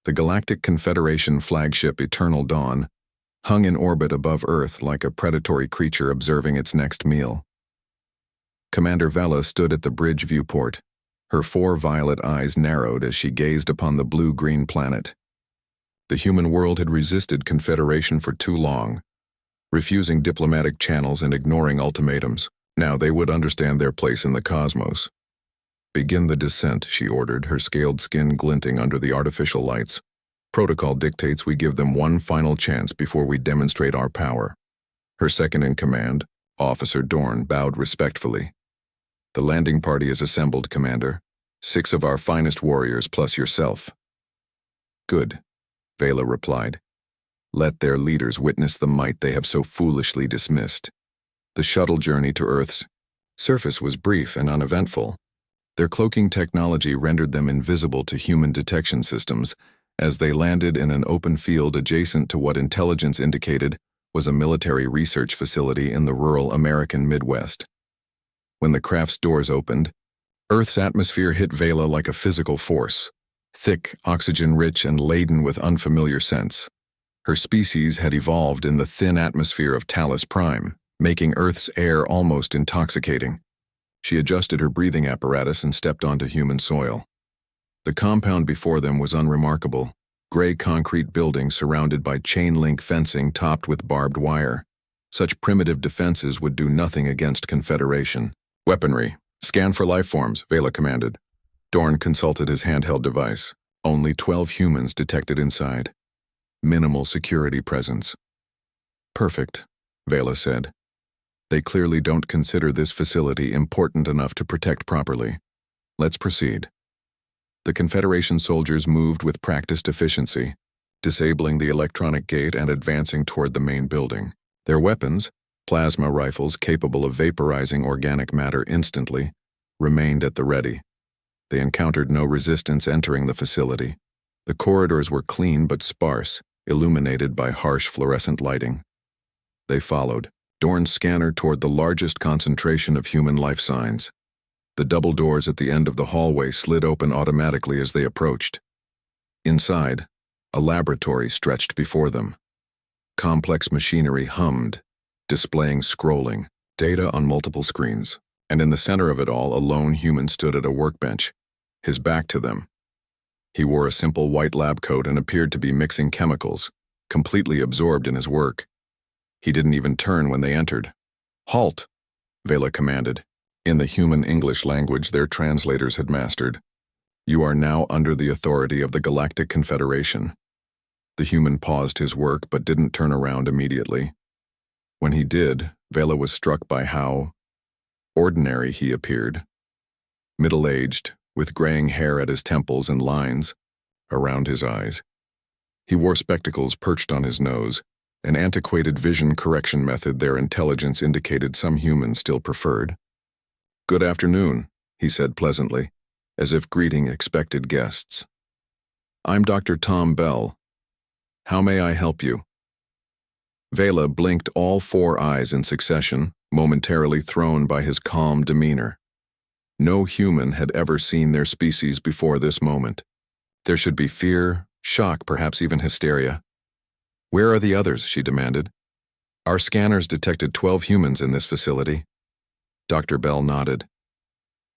The Galactic Confederation flagship Eternal Dawn hung in orbit above Earth like a predatory creature observing its next meal. Commander Vela stood at the bridge viewport. Her 4 violet eyes narrowed as she gazed upon the blue-green planet. The human world had resisted Confederation for too long, refusing diplomatic channels and ignoring ultimatums. Now they would understand their place in the cosmos. "Begin the descent," she ordered, her scaled skin glinting under the artificial lights. "Protocol dictates we give them one final chance before we demonstrate our power." Her second-in-command, Officer Dorn, bowed respectfully. "The landing party is assembled, Commander. 6 of our finest warriors plus yourself." "Good," Vela replied. "Let their leaders witness the might they have so foolishly dismissed." The shuttle journey to Earth's surface was brief and uneventful. Their cloaking technology rendered them invisible to human detection systems as they landed in an open field adjacent to what intelligence indicated was a military research facility in the rural American Midwest. When the craft's doors opened, Earth's atmosphere hit Vela like a physical force, thick, oxygen-rich, and laden with unfamiliar scents. Her species had evolved in the thin atmosphere of Talos Prime, making Earth's air almost intoxicating. She adjusted her breathing apparatus and stepped onto human soil. The compound before them was unremarkable, gray concrete buildings surrounded by chain-link fencing topped with barbed wire. Such primitive defenses would do nothing against Confederation. "Weaponry. Scan for life forms," Vela commanded. Dorn consulted his handheld device. Only 12 humans detected inside. Minimal security presence. "Perfect," Vela said. "They clearly don't consider this facility important enough to protect properly. Let's proceed." The Confederation soldiers moved with practiced efficiency, disabling the electronic gate and advancing toward the main building. Their weapons, plasma rifles capable of vaporizing organic matter instantly, remained at the ready. They encountered no resistance entering the facility. The corridors were clean but sparse, illuminated by harsh fluorescent lighting. They followed, Dorn's scanner toward the largest concentration of human life signs. The double doors at the end of the hallway slid open automatically as they approached. Inside, a laboratory stretched before them. Complex machinery hummed, displaying scrolling, data on multiple screens, and in the center of it all, a lone human stood at a workbench, his back to them. He wore a simple white lab coat and appeared to be mixing chemicals, completely absorbed in his work. He didn't even turn when they entered. "Halt," Vela commanded, in the human English language their translators had mastered. "You are now under the authority of the Galactic Confederation." The human paused his work but didn't turn around immediately. When he did, Vela was struck by how ordinary he appeared. Middle-aged, with graying hair at his temples and lines around his eyes. He wore spectacles perched on his nose, an antiquated vision correction method their intelligence indicated some humans still preferred. "Good afternoon," he said pleasantly, as if greeting expected guests. "I'm Dr. Tom Bell. How may I help you?" Vela blinked all 4 eyes in succession, momentarily thrown by his calm demeanor. No human had ever seen their species before this moment. There should be fear, shock, perhaps even hysteria. "Where are the others?" she demanded. "Our scanners detected 12 humans in this facility." Dr. Bell nodded.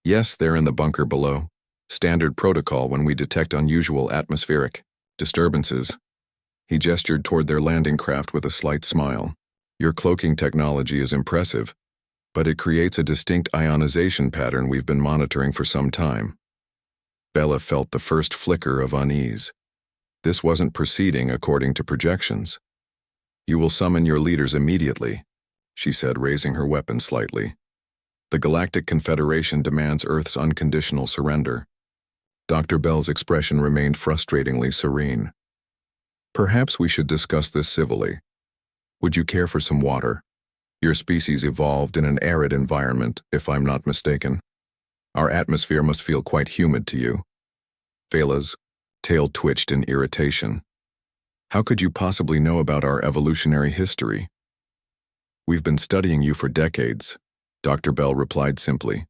"Yes, they're in the bunker below. Standard protocol when we detect unusual atmospheric disturbances." He gestured toward their landing craft with a slight smile. "Your cloaking technology is impressive, but it creates a distinct ionization pattern we've been monitoring for some time." Vela felt the first flicker of unease. This wasn't proceeding according to projections. "You will summon your leaders immediately," she said, raising her weapon slightly. "The Galactic Confederation demands Earth's unconditional surrender." Dr. Bell's expression remained frustratingly serene. "Perhaps we should discuss this civilly. Would you care for some water? Your species evolved in an arid environment, if I'm not mistaken. Our atmosphere must feel quite humid to you." Vela's tail twitched in irritation. "How could you possibly know about our evolutionary history?" "We've been studying you for decades," Dr. Bell replied simply.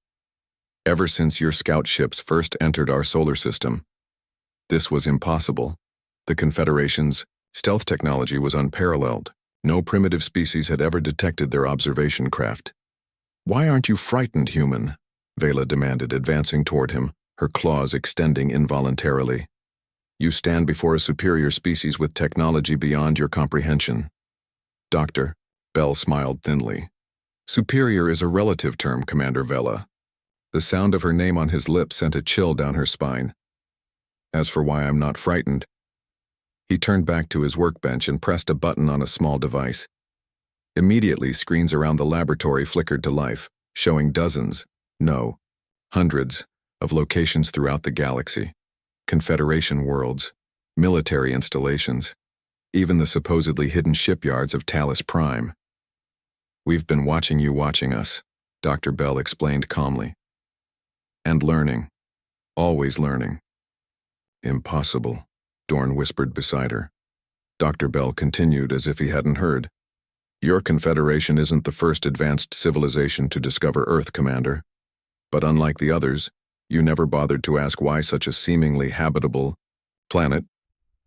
"Ever since your scout ships first entered our solar system. This was impossible. The Confederation's stealth technology was unparalleled. No primitive species had ever detected their observation craft. "Why aren't you frightened, human?" Vela demanded, advancing toward him, her claws extending involuntarily. "You stand before a superior species with technology beyond your comprehension." "Doctor," Bell smiled thinly. "Superior is a relative term, Commander Vela." The sound of her name on his lips sent a chill down her spine. "As for why I'm not frightened..." He turned back to his workbench and pressed a button on a small device. Immediately, screens around the laboratory flickered to life, showing dozens, no, hundreds, of locations throughout the galaxy. Confederation worlds, military installations, even the supposedly hidden shipyards of Talos Prime. "We've been watching you watching us," Dr. Bell explained calmly. "And learning. Always learning." "Impossible," Dorn whispered beside her. Dr. Bell continued as if he hadn't heard. "Your Confederation isn't the first advanced civilization to discover Earth, Commander. But unlike the others, you never bothered to ask why such a seemingly habitable planet,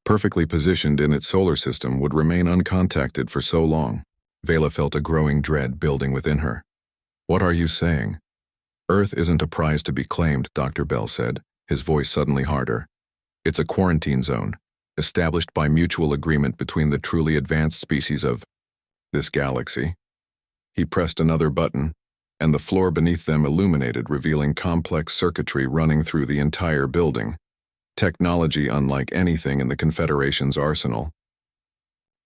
perfectly positioned in its solar system, would remain uncontacted for so long." Vela felt a growing dread building within her. "What are you saying?" "Earth isn't a prize to be claimed," Dr. Bell said, his voice suddenly harder. "It's a quarantine zone, established by mutual agreement between the truly advanced species of this galaxy." He pressed another button, and the floor beneath them illuminated, revealing complex circuitry running through the entire building. Technology unlike anything in the Confederation's arsenal.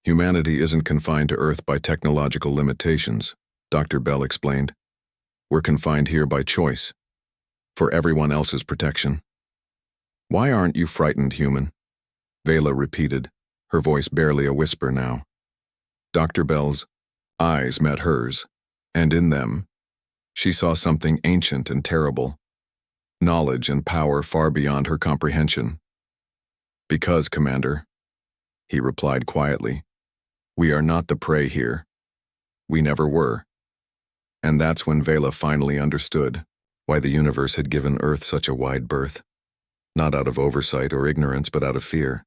"Humanity isn't confined to Earth by technological limitations," Dr. Bell explained. "We're confined here by choice, for everyone else's protection." "Why aren't you frightened, human?" Vela repeated, her voice barely a whisper now. Dr. Bell's eyes met hers, and in them, she saw something ancient and terrible, knowledge and power far beyond her comprehension. "Because, Commander," he replied quietly, "we are not the prey here. We never were." And that's when Vela finally understood why the universe had given Earth such a wide berth. Not out of oversight or ignorance, but out of fear.